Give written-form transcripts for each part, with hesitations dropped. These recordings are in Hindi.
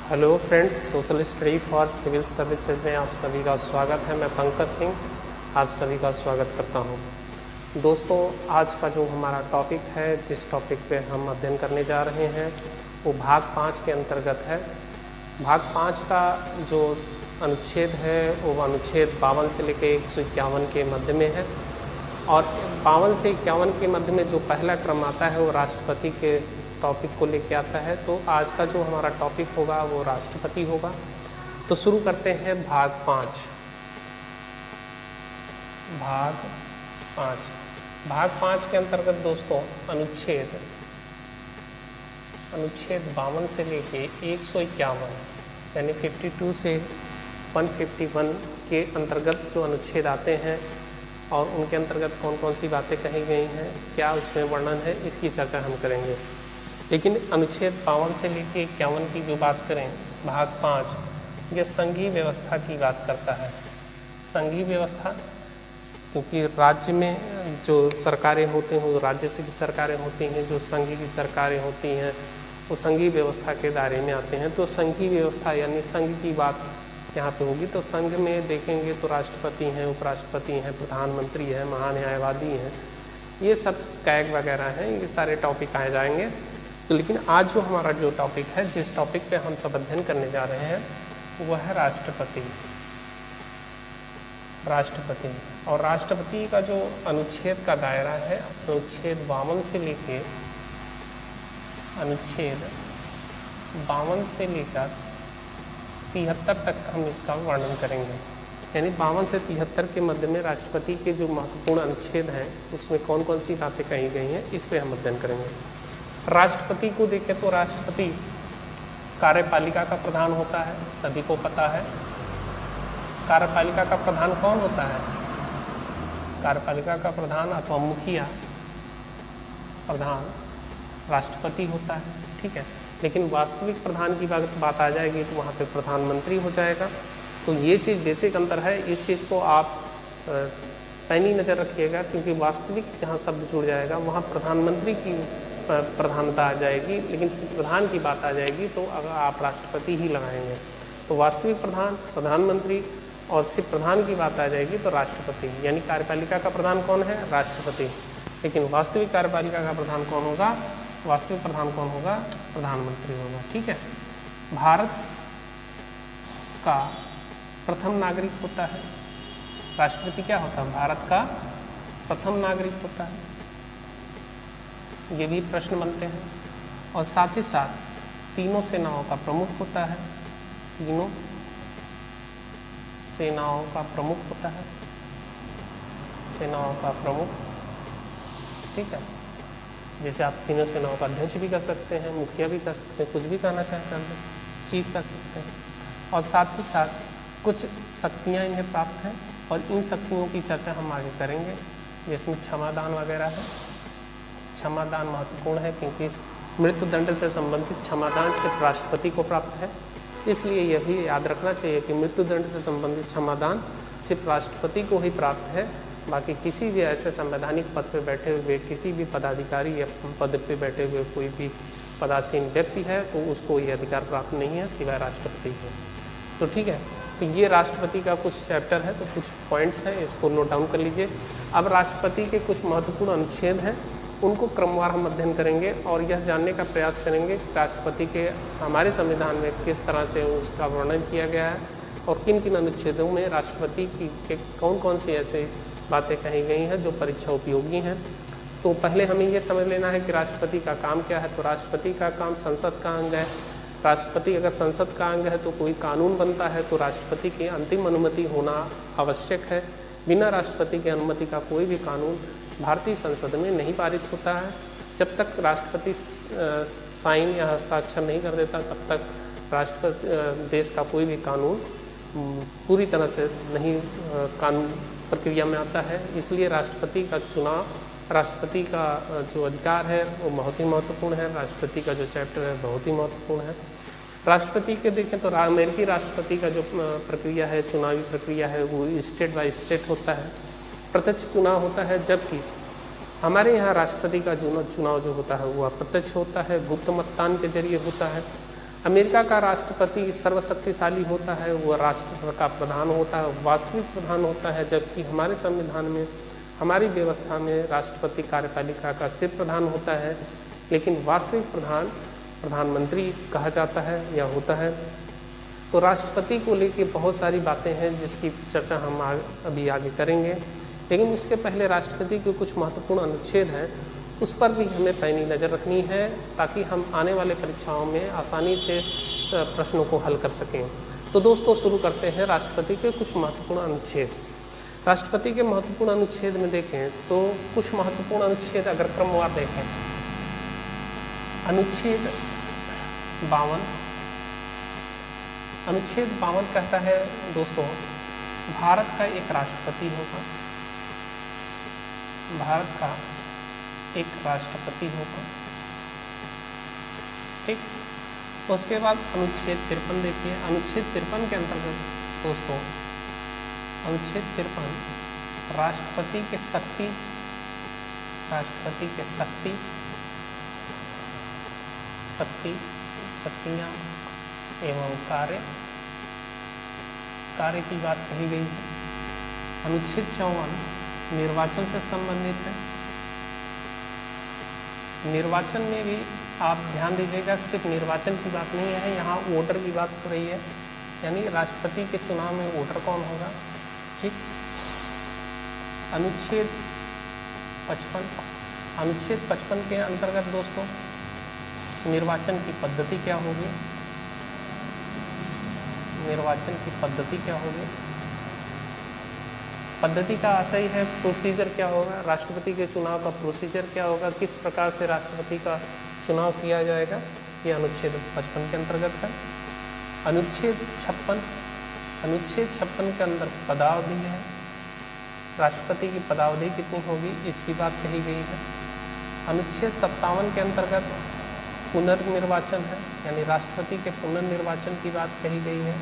Hello friends, social study for civil services में आप सभी का स्वागत है। मैं पंकज सिंह आप सभी का स्वागत करता हूं। दोस्तों, आज का जो हमारा टॉपिक है, जिस टॉपिक पे हम अध्ययन करने जा रहे हैं वो भाग 5 के अंतर्गत है। भाग 5 का जो अनुच्छेद है वो अनुच्छेद 52 से लेकर 151 के मध्य में है और 52 से 51 के मध्य में जो पहला क्रम आता है वो राष्ट्रपति के टॉपिक को लेके आता है। तो आज का जो हमारा टॉपिक होगा वो राष्ट्रपति होगा। तो शुरू करते हैं भाग 5। भाग 5 के अंतर्गत दोस्तों अनुच्छेद 52 से लेके 151 यानी 52 से 151 के अंतर्गत जो अनुच्छेद आते हैं और उनके अंतर्गत कौन कौन सी बातें कही गई हैं, क्या उसमें वर्णन है, इसकी चर्चा हम करेंगे। लेकिन अनुच्छेद 52 से लेके 51 की जो बात करें, भाग 5 ये संघीय व्यवस्था की बात करता है। संघीय व्यवस्था क्योंकि राज्य में जो सरकारें होते हैं वो राज्य से की सरकारें होती हैं, जो संघ की सरकारें होती हैं वो संघीय व्यवस्था के दायरे में आते हैं। तो संघीय व्यवस्था यानी संघ की बात यहाँ पे होगी। तो संघ में देखेंगे तो राष्ट्रपति हैं, उपराष्ट्रपति हैं, प्रधानमंत्री हैं, महान्यायवादी हैं, ये सब कैग वगैरह हैं, ये सारे टॉपिक आए जाएंगे। तो लेकिन आज जो हमारा जो टॉपिक है, जिस टॉपिक पे हम सब अध्ययन करने जा रहे हैं वो है राष्ट्रपति। और राष्ट्रपति का जो अनुच्छेद का दायरा है, अनुच्छेद 52 से लेकर 73 तक हम इसका वर्णन करेंगे। यानी 52 से 73 के मध्य में राष्ट्रपति के जो महत्वपूर्ण अनुच्छेद हैं उसमें कौन कौन सी बातें कही गई हैं, इस पे हम अध्ययन करेंगे। राष्ट्रपति को देखें तो राष्ट्रपति कार्यपालिका का प्रधान होता है, सभी को पता है। कार्यपालिका का प्रधान कौन होता है? कार्यपालिका का प्रधान अथवा मुखिया प्रधान राष्ट्रपति होता है, ठीक है। लेकिन वास्तविक प्रधान की बात आ जाएगी तो वहाँ पे प्रधानमंत्री हो जाएगा। तो ये चीज़ बेसिक अंतर है, इस चीज़ को आप पैनी नज़र रखिएगा, क्योंकि वास्तविक जहाँ शब्द जुड़ जाएगा वहाँ प्रधानमंत्री की प्रधानता आ जाएगी, लेकिन प्रधान की बात आ जाएगी तो अगर आप राष्ट्रपति ही लगाएंगे। तो वास्तविक प्रधान प्रधानमंत्री और सिर्फ प्रधान की बात आ जाएगी तो राष्ट्रपति। यानी कार्यपालिका का प्रधान कौन है? राष्ट्रपति। लेकिन वास्तविक कार्यपालिका का प्रधान कौन होगा? वास्तविक प्रधान कौन होगा? प्रधानमंत्री होगा, ठीक है। भारत का प्रथम नागरिक होता है राष्ट्रपति। क्या होता है? भारत का प्रथम नागरिक होता है। ये भी प्रश्न बनते हैं। और साथ ही साथ तीनों सेनाओं का प्रमुख होता है। तीनों सेनाओं का प्रमुख होता है, सेनाओं का प्रमुख, ठीक है। जैसे आप तीनों सेनाओं का अध्यक्ष भी कर सकते हैं, मुखिया भी कर सकते हैं, कुछ भी कहना चाहते हैं, चीफ कर सकते हैं। और साथ ही साथ कुछ शक्तियाँ इन्हें प्राप्त हैं और इन शक्तियों की चर्चा हम आगे करेंगे, जिसमें क्षमादान वगैरह है। क्षमादान महत्वपूर्ण है क्योंकि मृत्यु दंड से संबंधित क्षमादान सिर्फ राष्ट्रपति को प्राप्त है। इसलिए यह भी याद रखना चाहिए कि मृत्यु दंड से संबंधित क्षमादान सिर्फ राष्ट्रपति को ही प्राप्त है। बाकी किसी भी ऐसे संवैधानिक पद पर बैठे हुए किसी भी पदाधिकारी या पद पर बैठे हुए कोई भी पदासीन व्यक्ति है तो उसको ये अधिकार प्राप्त नहीं है, सिवाय राष्ट्रपति के। तो ठीक है, तो ये राष्ट्रपति का कुछ चैप्टर है, तो कुछ पॉइंट्स हैं, इसको नोट डाउन कर लीजिए। अब राष्ट्रपति के कुछ महत्वपूर्ण अनुच्छेद हैं, उनको क्रमवार हम अध्ययन करेंगे और यह जानने का प्रयास करेंगे कि राष्ट्रपति के हमारे संविधान में किस तरह से उसका वर्णन किया गया है और किन किन अनुच्छेदों में राष्ट्रपति की के कौन कौन सी ऐसे बातें कही गई हैं जो परीक्षा उपयोगी हैं। तो पहले हमें ये समझ लेना है कि राष्ट्रपति का काम क्या है। तो राष्ट्रपति का काम संसद का अंग है। राष्ट्रपति अगर संसद का अंग है तो कोई कानून बनता है तो राष्ट्रपति की अंतिम अनुमति होना आवश्यक है। बिना राष्ट्रपति की अनुमति का कोई भी कानून भारतीय संसद में नहीं पारित होता है। जब तक राष्ट्रपति साइन या हस्ताक्षर नहीं कर देता तब तक राष्ट्रपति देश का कोई भी कानून पूरी तरह से नहीं कानून प्रक्रिया में आता है। इसलिए राष्ट्रपति का चुनाव, राष्ट्रपति का जो अधिकार है वो बहुत ही महत्वपूर्ण है। राष्ट्रपति का जो चैप्टर है बहुत ही महत्वपूर्ण है। राष्ट्रपति के देखें तो अमेरिकी राष्ट्रपति का जो प्रक्रिया है, चुनावी प्रक्रिया है, वो स्टेट बाय स्टेट होता है, प्रत्यक्ष चुनाव होता है। जबकि हमारे यहाँ राष्ट्रपति का चुनाव जो होता है वो अप्रत्यक्ष होता है, गुप्त मतदान के जरिए होता है। अमेरिका का राष्ट्रपति सर्वशक्तिशाली होता है, वो राष्ट्र का प्रधान होता है, वास्तविक प्रधान होता है, जबकि हमारे संविधान में, हमारी व्यवस्था में राष्ट्रपति कार्यपालिका का सिर्फ प्रधान होता है, लेकिन वास्तविक प्रधान प्रधानमंत्री कहा जाता है या होता है। तो राष्ट्रपति को लेके बहुत सारी बातें हैं जिसकी चर्चा हम अभी आगे करेंगे, लेकिन उसके पहले राष्ट्रपति के कुछ महत्वपूर्ण अनुच्छेद हैं, उस पर भी हमें पैनी नज़र रखनी है ताकि हम आने वाले परीक्षाओं में आसानी से प्रश्नों को हल कर सकें। तो दोस्तों शुरू करते हैं राष्ट्रपति के कुछ महत्वपूर्ण अनुच्छेद। राष्ट्रपति के महत्वपूर्ण अनुच्छेद में देखें तो कुछ महत्वपूर्ण अनुच्छेद अगर क्रमवार देखें, अनुच्छेद 52, अनुच्छेद 52 कहता है दोस्तों, भारत का एक राष्ट्रपति होगा, भारत का एक राष्ट्रपति होगा, ठीक। उसके बाद अनुच्छेद 53 देखिए, अनुच्छेद 53 के अंतर्गत दोस्तों, अनुच्छेद 53 राष्ट्रपति के शक्ति, राष्ट्रपति के शक्ति, शक्तियां एवं कार्य की बात कही गई है। अनुच्छेद 54 निर्वाचन से संबंधित है। निर्वाचन में भी आप ध्यान दीजिएगा, सिर्फ निर्वाचन की बात नहीं है, यहाँ वोटर की बात हो रही है, यानी राष्ट्रपति के चुनाव में वोटर कौन होगा, ठीक। अनुच्छेद 55, अनुच्छेद 55 के अंतर्गत दोस्तों निर्वाचन की पद्धति क्या होगी, निर्वाचन की पद्धति क्या होगी, पद्धति का आशय है प्रोसीजर क्या होगा, राष्ट्रपति के चुनाव का प्रोसीजर क्या होगा, किस प्रकार से राष्ट्रपति का चुनाव किया जाएगा, ये अनुच्छेद 55 के अंतर्गत है। अनुच्छेद 56, अनुच्छेद 56 के अंदर पदावधि है, राष्ट्रपति की पदावधि कितनी होगी इसकी बात कही गई है। अनुच्छेद 57 के अंतर्गत पुनर्निर्वाचन है, यानी राष्ट्रपति के पुनर्निर्वाचन की बात कही गई है।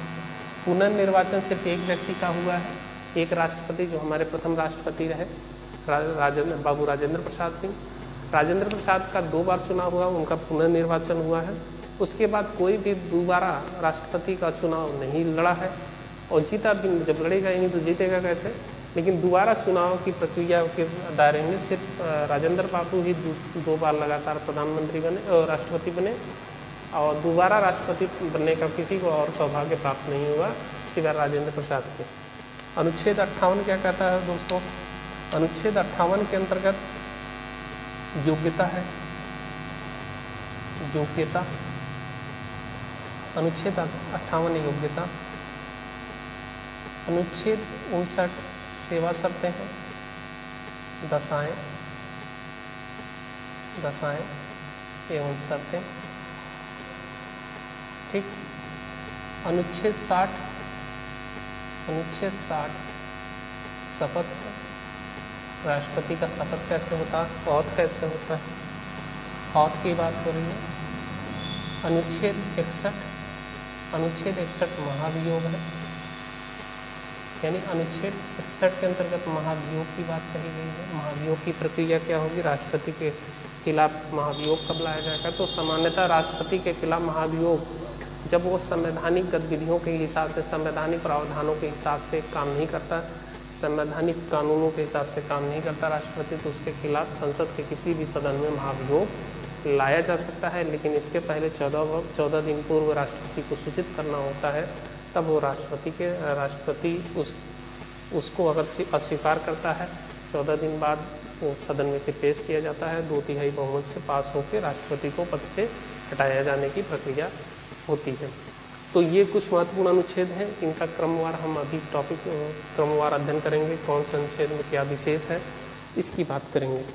पुनर्निर्वाचन सिर्फ एक व्यक्ति का हुआ है, एक राष्ट्रपति जो हमारे प्रथम राष्ट्रपति रहे बाबू राजेंद्र प्रसाद सिंह, राजेंद्र प्रसाद का 2 बार चुनाव हुआ, उनका पुनर्निर्वाचन हुआ है। उसके बाद कोई भी दोबारा राष्ट्रपति का चुनाव नहीं लड़ा है, और जीता भी, जब लड़ेगा ही नहीं तो जीतेगा कैसे। लेकिन दोबारा चुनाव की प्रक्रिया के दायरे में सिर्फ राजेंद्र बाबू ही 2 बार लगातार प्रधानमंत्री बने और राष्ट्रपति बने, और दोबारा राष्ट्रपति बनने का किसी को और सौभाग्य प्राप्त नहीं हुआ सिवाय राजेंद्र प्रसाद के। अनुच्छेद 58 क्या कहता है दोस्तों, अनुच्छेद 58 के अंतर्गत योग्यता है, योग्यता, अनुच्छेद 58 योग्यता। अनुच्छेद 59 सेवा शर्तें हैं, दशाएं एवं शर्तें, ठीक। अनुच्छेद 60, अनुच्छेद 60 शपथ है, राष्ट्रपति का शपथ कैसे होता है, औथ कैसे होता है, औथ की बात हो रही है। अनुच्छेद 61, अनुच्छेद 61 महाभियोग है, यानी अनुच्छेद 61 के अंतर्गत महाभियोग की बात कही गई है। महाभियोग की प्रक्रिया क्या होगी, राष्ट्रपति के खिलाफ महाभियोग कब लाया जाएगा, तो सामान्यतः राष्ट्रपति के खिलाफ महाभियोग जब वो संवैधानिक गतिविधियों के हिसाब से, संवैधानिक प्रावधानों के हिसाब से काम नहीं करता, संवैधानिक कानूनों के हिसाब से काम नहीं करता राष्ट्रपति, तो उसके खिलाफ संसद के किसी भी सदन में महाभियोग लाया जा सकता है। लेकिन इसके पहले 14 दिन पूर्व राष्ट्रपति को सूचित करना होता है, तब वो राष्ट्रपति उसको अगर अस्वीकार करता है 14 दिन बाद वो सदन में फिर पेश किया जाता है, 2/3 बहुमत से पास होकर राष्ट्रपति को पद से हटाया जाने की प्रक्रिया होती है। तो ये कुछ महत्वपूर्ण अनुच्छेद हैं, इनका क्रमवार हम अभी टॉपिक क्रमवार अध्ययन करेंगे, कौन से अनुच्छेद में क्या विशेष है इसकी बात करेंगे।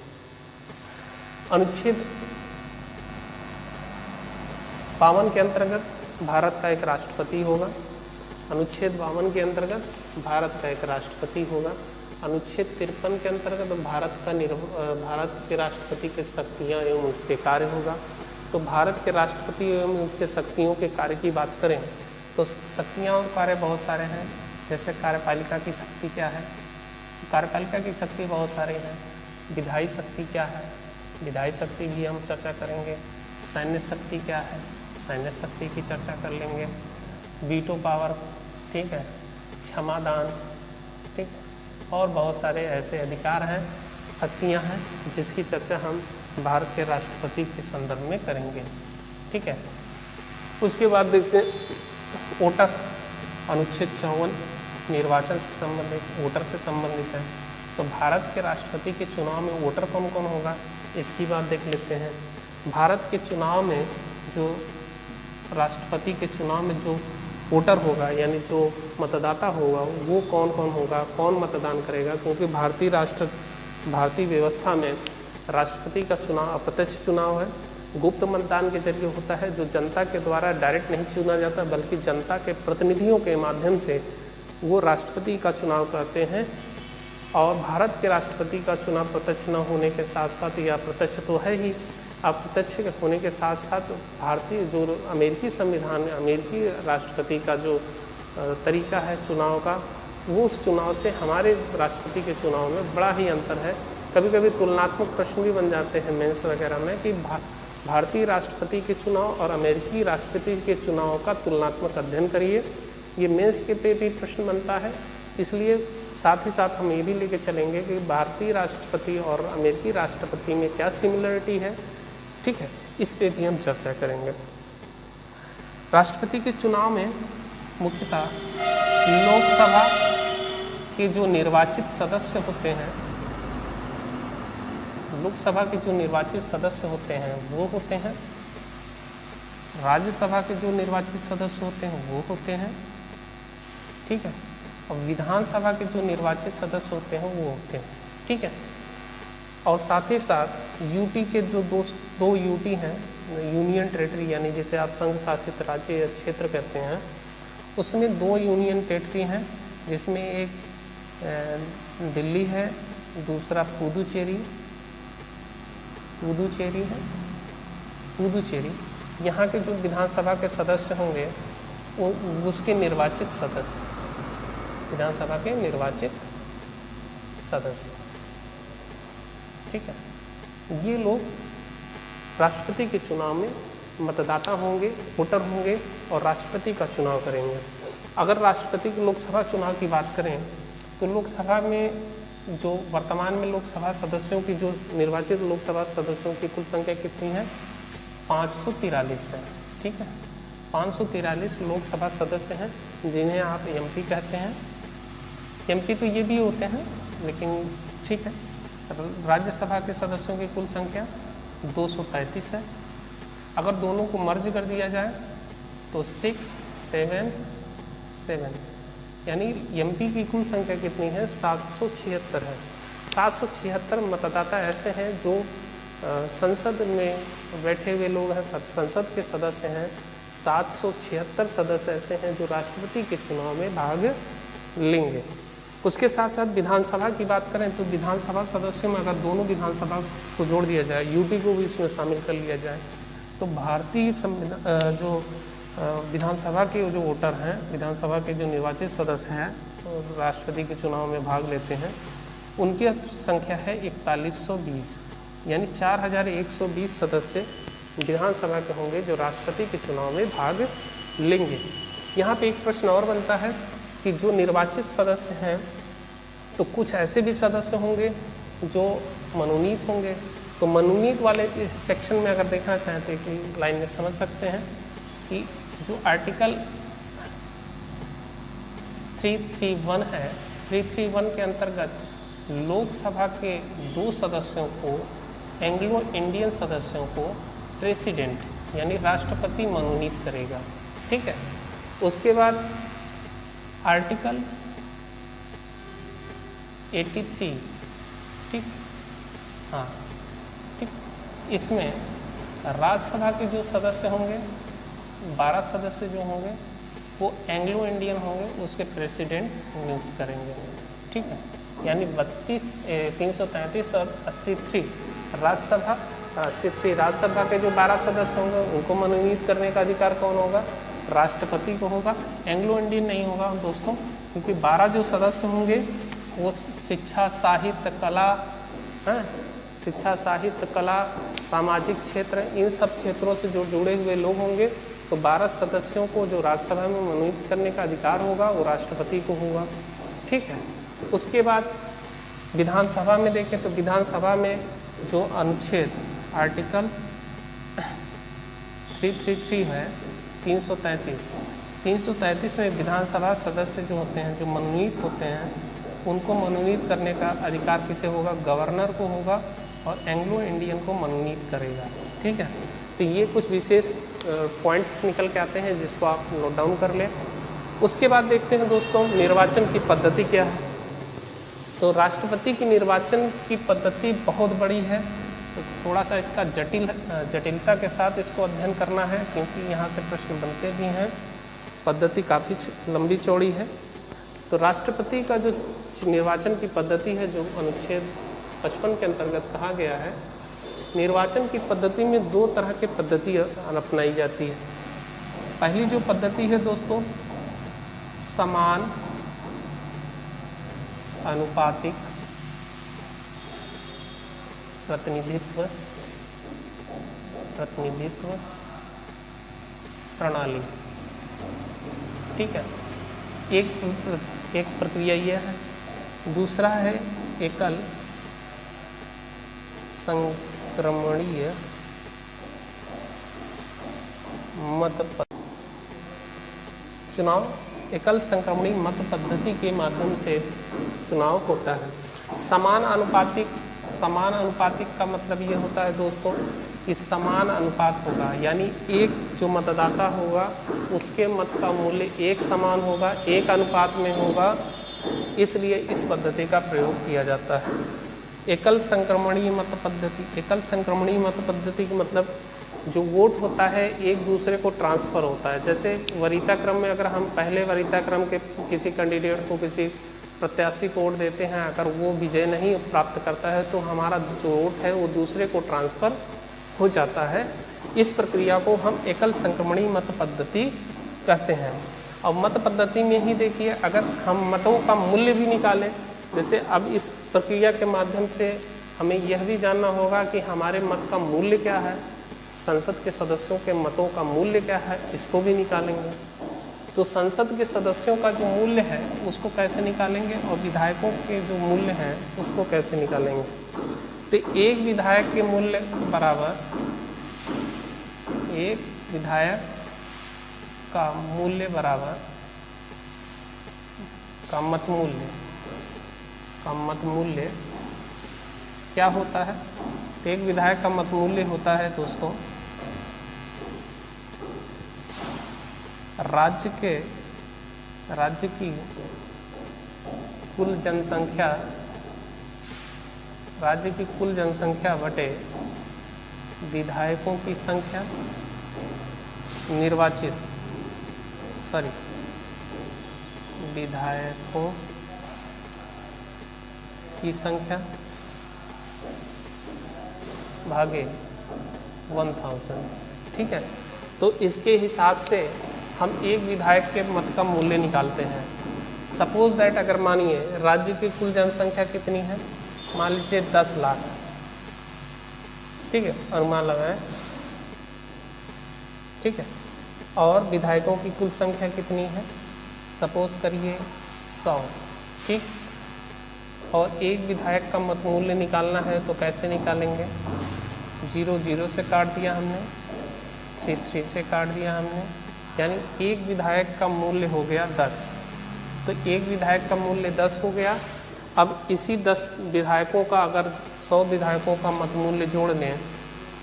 अनुच्छेद 52 के अंतर्गत भारत का एक राष्ट्रपति होगा, अनुच्छेद 52 के अंतर्गत भारत का एक राष्ट्रपति होगा। अनुच्छेद 53 के अंतर्गत भारत के राष्ट्रपति के शक्तियाँ एवं उसके कार्य होगा। तो भारत के राष्ट्रपति एवं उसके शक्तियों के कार्य की बात करें तो शक्तियाँ और कार्य बहुत सारे हैं। जैसे कार्यपालिका की शक्ति क्या है, तो कार्यपालिका की शक्ति बहुत सारे हैं। विधायी शक्ति क्या है, विधायी शक्ति भी हम चर्चा करेंगे। सैन्य शक्ति क्या है, सैन्य शक्ति की चर्चा कर लेंगे, वीटो पावर, ठीक है, क्षमादान, ठीक है, और बहुत सारे ऐसे अधिकार हैं, शक्तियां हैं जिसकी चर्चा हम भारत के राष्ट्रपति के संदर्भ में करेंगे, ठीक है। उसके बाद देखते हैं वोटर, अनुच्छेद 54 निर्वाचन से संबंधित, वोटर से संबंधित है। तो भारत के राष्ट्रपति के चुनाव में वोटर कौन कौन होगा, इसकी बात देख लेते हैं। भारत के चुनाव में जो राष्ट्रपति के चुनाव में जो वोटर होगा, यानी जो मतदाता होगा, वो कौन कौन होगा, कौन मतदान करेगा, क्योंकि भारतीय व्यवस्था में राष्ट्रपति का चुनाव अप्रत्यक्ष चुनाव है, गुप्त मतदान के जरिए होता है, जो जनता के द्वारा डायरेक्ट नहीं चुना जाता, बल्कि जनता के प्रतिनिधियों के माध्यम से वो राष्ट्रपति का चुनाव करते हैं। और भारत के राष्ट्रपति का चुनाव प्रत्यक्ष न होने के साथ साथ, या प्रत्यक्ष तो है ही, अप्रत्यक्ष होने के साथ साथ भारतीय जो अमेरिकी संविधान में अमेरिकी राष्ट्रपति का जो तरीका है चुनाव का, वो उस चुनाव से हमारे राष्ट्रपति के चुनाव में बड़ा ही अंतर है। कभी कभी तुलनात्मक प्रश्न भी बन जाते हैं मेंस वगैरह में कि भारतीय राष्ट्रपति के चुनाव और अमेरिकी राष्ट्रपति के चुनाव का तुलनात्मक अध्ययन करिए। ये मेंस के पे भी प्रश्न बनता है, इसलिए साथ ही साथ हम ये भी लेके चलेंगे कि भारतीय राष्ट्रपति और अमेरिकी राष्ट्रपति में क्या सिमिलरिटी है, ठीक है, इस पे भी हम चर्चा करेंगे। राष्ट्रपति के चुनाव में मुख्यतः लोकसभा के जो निर्वाचित सदस्य होते हैं, लोकसभा के जो निर्वाचित सदस्य होते हैं वो होते हैं, राज्यसभा के जो निर्वाचित सदस्य होते हैं वो होते हैं, ठीक है, और विधानसभा के जो निर्वाचित सदस्य होते हैं वो होते हैं, ठीक है। और साथ ही साथ यूटी के जो दो यूटी हैं, यूनियन टेरिटरी, यानी जिसे आप संघ शासित राज्य या क्षेत्र कहते हैं, उसमें 2 यूनियन टेरिटरी हैं, जिसमें एक दिल्ली है, दूसरा पुदुचेरी है, पुदुचेरी। यहाँ के जो विधानसभा के सदस्य होंगे वो उसके निर्वाचित सदस्य, विधानसभा के निर्वाचित सदस्य, ठीक है, ये लोग राष्ट्रपति के चुनाव में मतदाता होंगे, वोटर होंगे और राष्ट्रपति का चुनाव करेंगे। अगर राष्ट्रपति के लोकसभा चुनाव की बात करें तो लोकसभा में जो वर्तमान में लोकसभा सदस्यों की, जो निर्वाचित लोकसभा सदस्यों की कुल संख्या कितनी है, 543 है, ठीक है, 543 लोकसभा सदस्य हैं, जिन्हें आप एमपी कहते हैं। एमपी तो ये भी होते हैं, लेकिन ठीक है। राज्यसभा के सदस्यों की कुल संख्या 233 है। अगर दोनों को मर्ज कर दिया जाए तो 677, यानी एमपी की कुल संख्या कितनी है, 776 है। 776 मतदाता ऐसे हैं जो संसद में बैठे हुए लोग हैं, संसद के सदस्य हैं। 776 सदस्य ऐसे हैं जो राष्ट्रपति के चुनाव में भाग लेंगे। उसके साथ साथ विधानसभा की बात करें तो विधानसभा सदस्यों में अगर दोनों विधानसभा को जोड़ दिया जाए, यूटी को भी इसमें शामिल कर लिया जाए, तो भारतीय जो विधानसभा के जो वोटर हैं, विधानसभा के जो निर्वाचित सदस्य हैं राष्ट्रपति के चुनाव में भाग लेते हैं, उनकी संख्या है 4120, यानी 4120 सदस्य विधानसभा के होंगे जो राष्ट्रपति के चुनाव में भाग लेंगे। यहाँ पे एक प्रश्न और बनता है कि जो निर्वाचित सदस्य हैं तो कुछ ऐसे भी सदस्य होंगे जो मनोनीत होंगे। तो मनोनीत वाले इस सेक्शन में अगर देखना चाहें तो एक लाइन में समझ सकते हैं कि जो आर्टिकल 331 है, 331 के अंतर्गत लोकसभा के 2 सदस्यों को, एंग्लो इंडियन सदस्यों को प्रेसिडेंट यानी राष्ट्रपति मनोनीत करेगा, ठीक है। उसके बाद आर्टिकल 83, ठीक, हाँ ठीक, इसमें राज्यसभा के जो सदस्य होंगे 12 सदस्य जो होंगे वो एंग्लो इंडियन होंगे, उसके प्रेसिडेंट नियुक्त करेंगे, ठीक है। यानी 333 और 83 राज्यसभा, 83 राज्यसभा के जो 12 सदस्य होंगे उनको मनोनीत करने का अधिकार कौन होगा, राष्ट्रपति को होगा। एंग्लो इंडियन नहीं होगा दोस्तों, क्योंकि 12 जो सदस्य होंगे वो शिक्षा, साहित्य, कला, शिक्षा, साहित्य, कला, सामाजिक क्षेत्र, इन सब क्षेत्रों से जो जुड़े हुए लोग होंगे, तो 12 सदस्यों को जो राज्यसभा में मनोनीत करने का अधिकार होगा वो राष्ट्रपति को होगा। ठीक है। उसके बाद विधानसभा में देखें तो विधानसभा में जो अनुच्छेद आर्टिकल 333 है, 333 में विधानसभा सदस्य जो होते हैं, जो मनोनीत होते हैं, उनको मनोनीत करने का अधिकार किसे होगा? गवर्नर को होगा, और एंग्लो इंडियन को मनोनीत करेगा। ठीक है। तो ये कुछ विशेष पॉइंट्स निकल के आते हैं जिसको आप नोट डाउन कर लें। उसके बाद देखते हैं दोस्तों निर्वाचन की पद्धति क्या है। तो राष्ट्रपति की निर्वाचन की पद्धति बहुत बड़ी है, तो थोड़ा सा इसका जटिलता के साथ इसको अध्ययन करना है, क्योंकि यहाँ से प्रश्न बनते भी हैं। पद्धति काफ़ी लंबी चौड़ी है। तो राष्ट्रपति का जो निर्वाचन की पद्धति है, जो अनुच्छेद 55 के अंतर्गत कहा गया है, निर्वाचन की पद्धति में 2 तरह की पद्धति अपनाई जाती है। पहली जो पद्धति है दोस्तों, समान अनुपातिक प्रतिनिधित्व प्रणाली। ठीक है। एक प्रक्रिया यह है। दूसरा है एकल संक्रमणीय मत चुनाव। एकल संक्रमणीय मत पद्धति के माध्यम से चुनाव होता है। समान अनुपातिक का मतलब ये होता है दोस्तों कि समान अनुपात होगा, यानी एक जो मतदाता होगा उसके मत का मूल्य एक समान होगा, एक अनुपात में होगा, इसलिए इस पद्धति का प्रयोग किया जाता है। एकल संक्रमणीय मत पद्धति का मतलब जो वोट होता है एक दूसरे को ट्रांसफ़र होता है। जैसे वरीयता क्रम में अगर हम पहले वरीयता क्रम के किसी कैंडिडेट को, किसी प्रत्याशी को वोट देते हैं, अगर वो विजय नहीं प्राप्त करता है तो हमारा जो वोट है वो दूसरे को ट्रांसफ़र हो जाता है। इस प्रक्रिया को हम एकल संक्रमणीय मत पद्धति कहते हैं। और मत पद्धति में ही देखिए, अगर हम मतों का मूल्य भी निकालें, जैसे अब इस प्रक्रिया के माध्यम से हमें यह भी जानना होगा कि हमारे मत का मूल्य क्या है, संसद के सदस्यों के मतों का मूल्य क्या है, इसको भी निकालेंगे। तो संसद के सदस्यों का जो मूल्य है उसको कैसे निकालेंगे, और विधायकों के जो मूल्य है उसको कैसे निकालेंगे। तो एक विधायक के मूल्य बराबर एक विधायक का मूल्य बराबर का मत मूल्य क्या होता है। तो एक विधायक का मत मूल्य होता है दोस्तों राज्य की कुल जनसंख्या बटे विधायकों की संख्या विधायकों की संख्या भागे 1000। ठीक है। तो इसके हिसाब से हम एक विधायक के मत का मूल्य निकालते हैं। सपोज दैट अगर मानिए राज्य की कुल जनसंख्या कितनी है, मान लीजिए 10 लाख। ठीक है, अनुमान लगाएं। ठीक है। और विधायकों की कुल संख्या कितनी है, सपोज करिए 100। ठीक। और एक विधायक का मत मूल्य निकालना है तो कैसे निकालेंगे, 0 से काट दिया हमने, 3 से काट दिया हमने, यानी एक विधायक का मूल्य हो गया 10। तो एक विधायक का मूल्य 10 हो गया। अब इसी 10 विधायकों का अगर 100 विधायकों का मत मूल्य जोड़ दें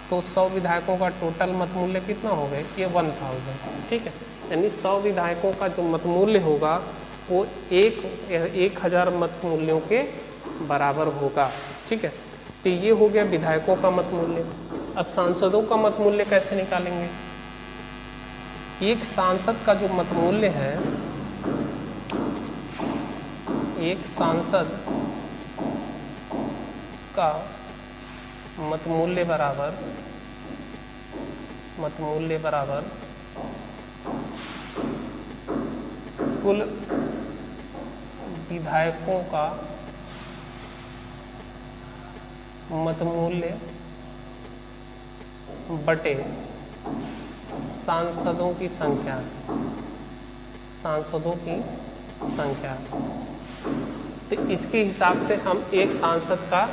तो 100 विधायकों का टोटल मत मूल्य कितना हो गया, ये 1000। ठीक है। यानी 100 विधायकों का जो मत मूल्य होगा वो 1000 मत मूल्यों के बराबर होगा। ठीक है। तो ये हो गया विधायकों का मत मूल्य। अब सांसदों का मत मूल्य कैसे निकालेंगे। एक सांसद का जो मत मूल्य है, एक सांसद का मत मूल्य बराबर कुल विधायकों का मत मूल्य बटे सांसदों की संख्या, सांसदों की संख्या। तो इसके हिसाब से हम एक सांसद का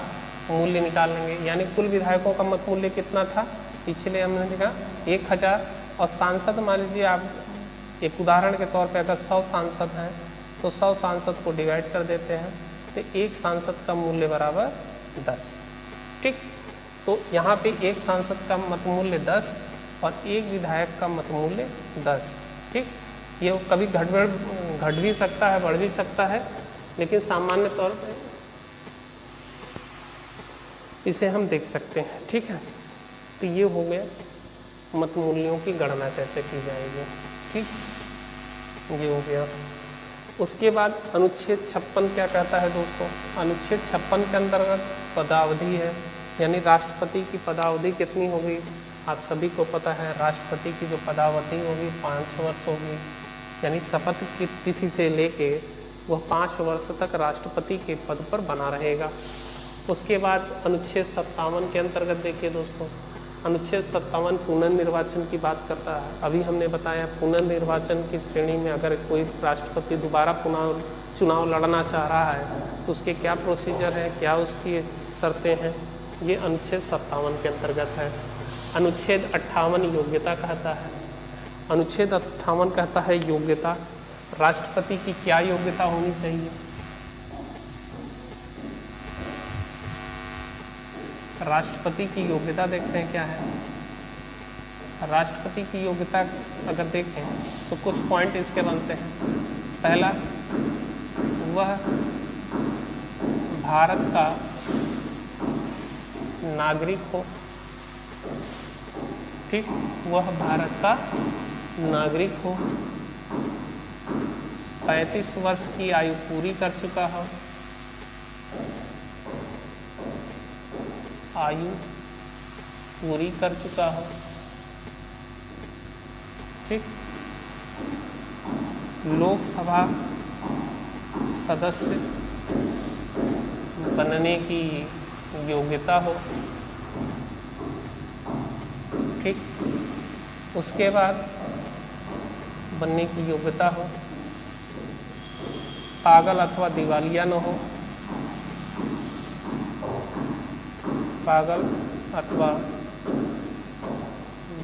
मूल्य निकाल लेंगे, यानी कुल विधायकों का मत मूल्य कितना था, इसलिए हमने देखा 1000। और सांसद मान लीजिए आप, एक उदाहरण के तौर पे अगर 100 सांसद हैं तो 100 सांसद को डिवाइड कर देते हैं, तो एक सांसद का मूल्य बराबर 10। ठीक, तो यहाँ पे एक सांसद का मत मूल्य 10 और एक विधायक का मत मूल्य 10। ठीक, ये कभी घट भी सकता है, बढ़ भी सकता है, लेकिन सामान्य तौर पे इसे हम देख सकते हैं। ठीक है, तो ये हो गया मत मूल्यों की गणना कैसे की जाएगी। ठीक, ये हो गया। उसके बाद अनुच्छेद 56 क्या कहता है दोस्तों? अनुच्छेद 56 के अंतर्गत पदावधि है, यानी राष्ट्रपति की पदावधि कितनी होगी। आप सभी को पता है राष्ट्रपति की जो पदावधि होगी 5 वर्ष होगी, यानी शपथ की तिथि से लेके वह 5 वर्ष तक राष्ट्रपति के पद पर बना रहेगा। उसके बाद अनुच्छेद 57 के अंतर्गत देखिए दोस्तों, अनुच्छेद 57 पुनर्निर्वाचन की बात करता है। अभी हमने बताया पुनर्निर्वाचन की श्रेणी में अगर कोई राष्ट्रपति दोबारा चुनाव लड़ना चाह रहा है तो उसके क्या प्रोसीजर है, क्या उसकी शर्तें हैं, ये अनुच्छेद 57 के अंतर्गत है। अनुच्छेद 58 योग्यता कहता है। अनुच्छेद 58 कहता है योग्यता, राष्ट्रपति की क्या योग्यता होनी चाहिए। राष्ट्रपति की योग्यता देखते हैं क्या है। राष्ट्रपति की योग्यता अगर देखें तो कुछ पॉइंट इसके बनते हैं। पहला, वह भारत का नागरिक हो। ठीक, वह भारत का नागरिक हो, 35 वर्ष की आयु पूरी कर चुका हो, आयु पूरी कर चुका हो। ठीक, लोकसभा सदस्य बनने की योग्यता हो। ठीक, उसके बाद बनने की योग्यता हो, पागल अथवा दिवालिया न हो, पागल अथवा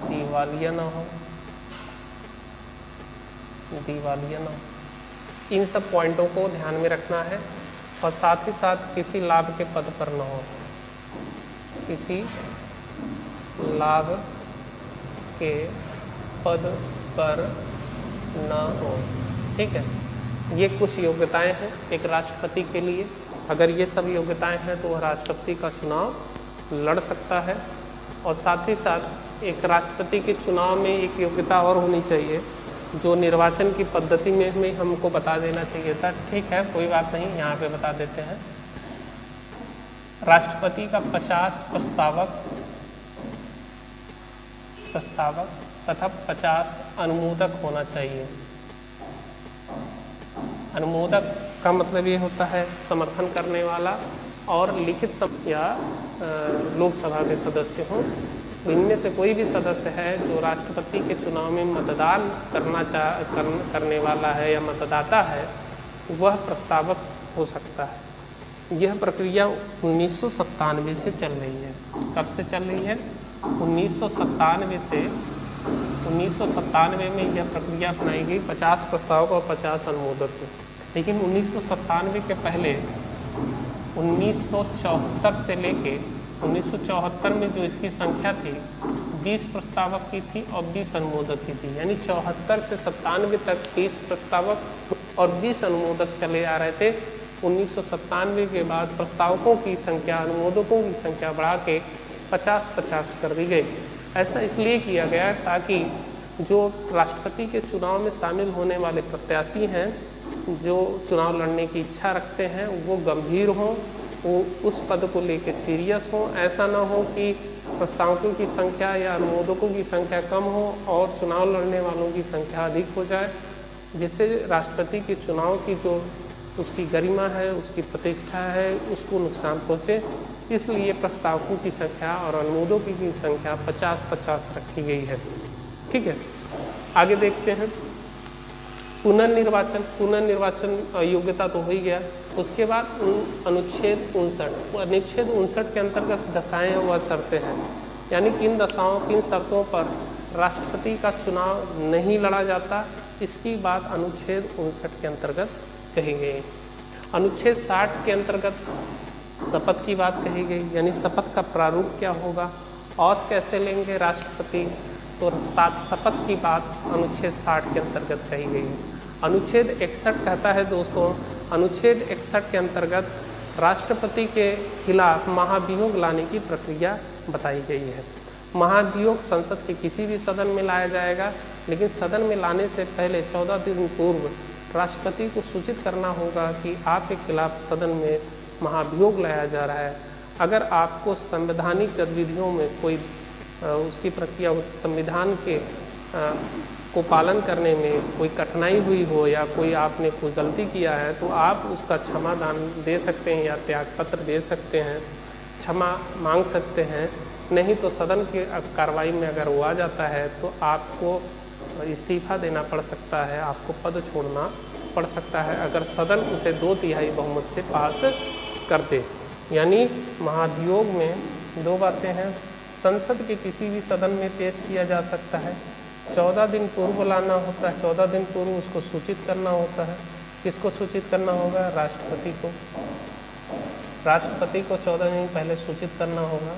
दिवालिया न हो, दिवालिया न हो। इन सब पॉइंटों को ध्यान में रखना है और साथ ही साथ किसी लाभ के पद पर न हो, किसी लाभ के पद पर न हो। ठीक है, ये कुछ योग्यताएं हैं एक राष्ट्रपति के लिए। अगर ये सब योग्यताएं हैं तो वह राष्ट्रपति का चुनाव लड़ सकता है। और साथ ही साथ एक राष्ट्रपति के चुनाव में एक योग्यता और होनी चाहिए जो निर्वाचन की पद्धति में हमें हमको बता देना चाहिए था। ठीक है, कोई बात नहीं, यहाँ पे बता देते हैं। राष्ट्रपति का 50 प्रस्तावक तथा 50 अनुमोदक होना चाहिए। अनुमोदक का मतलब ये होता है समर्थन करने वाला, और लिखित या लोकसभा के सदस्य हों। इनमें से कोई भी सदस्य है जो राष्ट्रपति के चुनाव में मतदान करने वाला है या मतदाता है, वह प्रस्तावक हो सकता है। यह प्रक्रिया 1997 से चल रही है। कब से चल रही है? 1997 से। 1997 में यह प्रक्रिया अपनाई गई 50 प्रस्तावक और 50 अनुमोदक की। लेकिन 1997 के पहले 1974 से लेके 1974 में जो इसकी संख्या थी 20 प्रस्तावक की थी और 20 अनुमोदक की थी। यानी 74 से 97 तक 20 प्रस्तावक और 20 अनुमोदक चले आ रहे थे। 1997 के बाद प्रस्तावकों की संख्या, अनुमोदकों की संख्या बढ़ा के 50-50 कर दी गई। ऐसा इसलिए किया गया ताकि जो राष्ट्रपति के चुनाव में शामिल होने वाले प्रत्याशी हैं, जो चुनाव लड़ने की इच्छा रखते हैं, वो गंभीर हों, वो उस पद को लेकर सीरियस हों। ऐसा ना हो कि प्रस्तावकों की संख्या या अनुमोदकों की संख्या कम हो और चुनाव लड़ने वालों की संख्या अधिक हो जाए, जिससे राष्ट्रपति के चुनाव की जो उसकी गरिमा है, उसकी प्रतिष्ठा है, उसको नुकसान पहुँचे। इसलिए प्रस्तावकों की संख्या और अनुमोदकों की संख्या 50-50 रखी गई है। ठीक है, आगे देखते हैं। पुनर्निर्वाचन योग्यता तो हो ही गया। उसके बाद अनुच्छेद 59 के अंतर्गत दशाएं व शर्तें हैं, यानी किन दशाओं किन शर्तों पर राष्ट्रपति का चुनाव नहीं लड़ा जाता, इसकी बात अनुच्छेद 59 के अंतर्गत कही गई। अनुच्छेद 60 के अंतर्गत शपथ की बात कही गई, यानी शपथ का प्रारूप क्या होगा, औथ कैसे लेंगे राष्ट्रपति, तो शपथ की बात अनुच्छेद 60 के अंतर्गत कही गई है। अनुच्छेद 61 कहता है दोस्तों, अनुच्छेद 61 के अंतर्गत राष्ट्रपति के खिलाफ महाभियोग लाने की प्रक्रिया बताई गई है। महाभियोग संसद के किसी भी सदन में लाया जाएगा, लेकिन सदन में लाने से पहले 14 दिन पूर्व राष्ट्रपति को सूचित करना होगा कि आपके खिलाफ सदन में महाभियोग लाया जा रहा है। अगर आपको संवैधानिक गतिविधियों में कोई उसकी प्रक्रिया संविधान के को पालन करने में कोई कठिनाई हुई हो या कोई आपने कोई गलती किया है, तो आप उसका क्षमादान दे सकते हैं या त्यागपत्र दे सकते हैं, क्षमा मांग सकते हैं। नहीं तो सदन की कार्रवाई में अगर वो आ जाता है तो आपको इस्तीफा देना पड़ सकता है, आपको पद छोड़ना पड़ सकता है, अगर सदन उसे 2/3 बहुमत से पास कर दे। यानी महाभियोग में दो बातें हैं, संसद के किसी भी सदन में पेश किया जा सकता है, 14 दिन पूर्व लाना होता है, 14 दिन पूर्व उसको सूचित करना होता है। किसको सूचित करना होगा? राष्ट्रपति को। राष्ट्रपति को 14 दिन पहले सूचित करना होगा,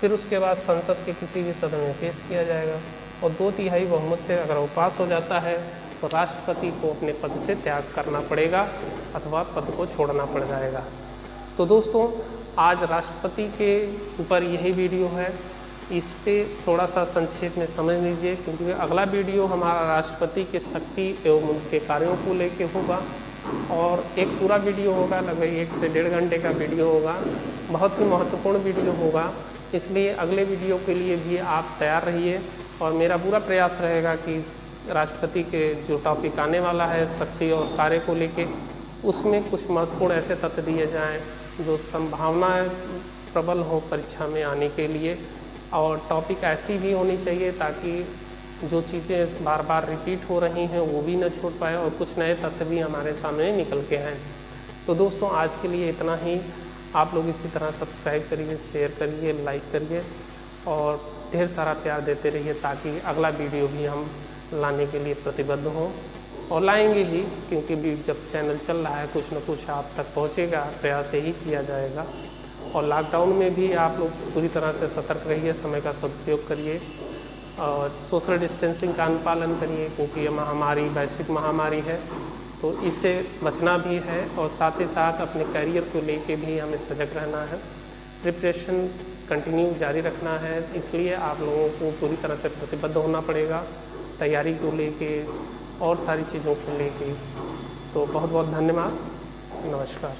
फिर उसके बाद संसद के किसी भी सदन में पेश किया जाएगा और 2/3 बहुमत से अगर वो पास हो जाता है तो राष्ट्रपति को अपने पद से त्याग करना पड़ेगा अथवा पद को छोड़ना पड़ जाएगा। तो दोस्तों, आज राष्ट्रपति के ऊपर यही वीडियो है, इस पे थोड़ा सा संक्षेप में समझ लीजिए, क्योंकि अगला वीडियो हमारा राष्ट्रपति के शक्ति एवं उनके कार्यों को लेके होगा और एक पूरा वीडियो होगा, लगभग 1 से 1.5 घंटे का वीडियो होगा, बहुत ही महत्वपूर्ण वीडियो होगा। इसलिए अगले वीडियो के लिए भी आप तैयार रहिए और मेरा पूरा प्रयास रहेगा कि राष्ट्रपति के जो टॉपिक आने वाला है शक्ति और कार्य को लेके, उसमें कुछ महत्वपूर्ण ऐसे तथ्य दिए जाएं जो संभावनाएं प्रबल हो परीक्षा में आने के लिए, और टॉपिक ऐसी भी होनी चाहिए ताकि जो चीज़ें बार बार रिपीट हो रही हैं वो भी न छूट पाए और कुछ नए तथ्य भी हमारे सामने निकल के आएँ। तो दोस्तों, आज के लिए इतना ही। आप लोग इसी तरह सब्सक्राइब करिए, शेयर करिए, लाइक करिए और ढेर सारा प्यार देते रहिए ताकि अगला वीडियो भी हम लाने के लिए प्रतिबद्ध हों, और लाएंगे ही, क्योंकि भी जब चैनल चल रहा है कुछ न कुछ आप तक पहुंचेगा, प्रयास यही किया जाएगा। और लॉकडाउन में भी आप लोग पूरी तरह से सतर्क रहिए, समय का सदुपयोग करिए और सोशल डिस्टेंसिंग का अनुपालन करिए, क्योंकि ये महामारी वैश्विक महामारी है, तो इससे बचना भी है और साथ ही साथ अपने करियर को लेके भी हमें सजग रहना है, प्रिपरेशन कंटिन्यू जारी रखना है। इसलिए आप लोगों को पूरी तरह से प्रतिबद्ध होना पड़ेगा तैयारी को लेके और सारी चीज़ों को लेके। तो बहुत बहुत धन्यवाद, नमस्कार।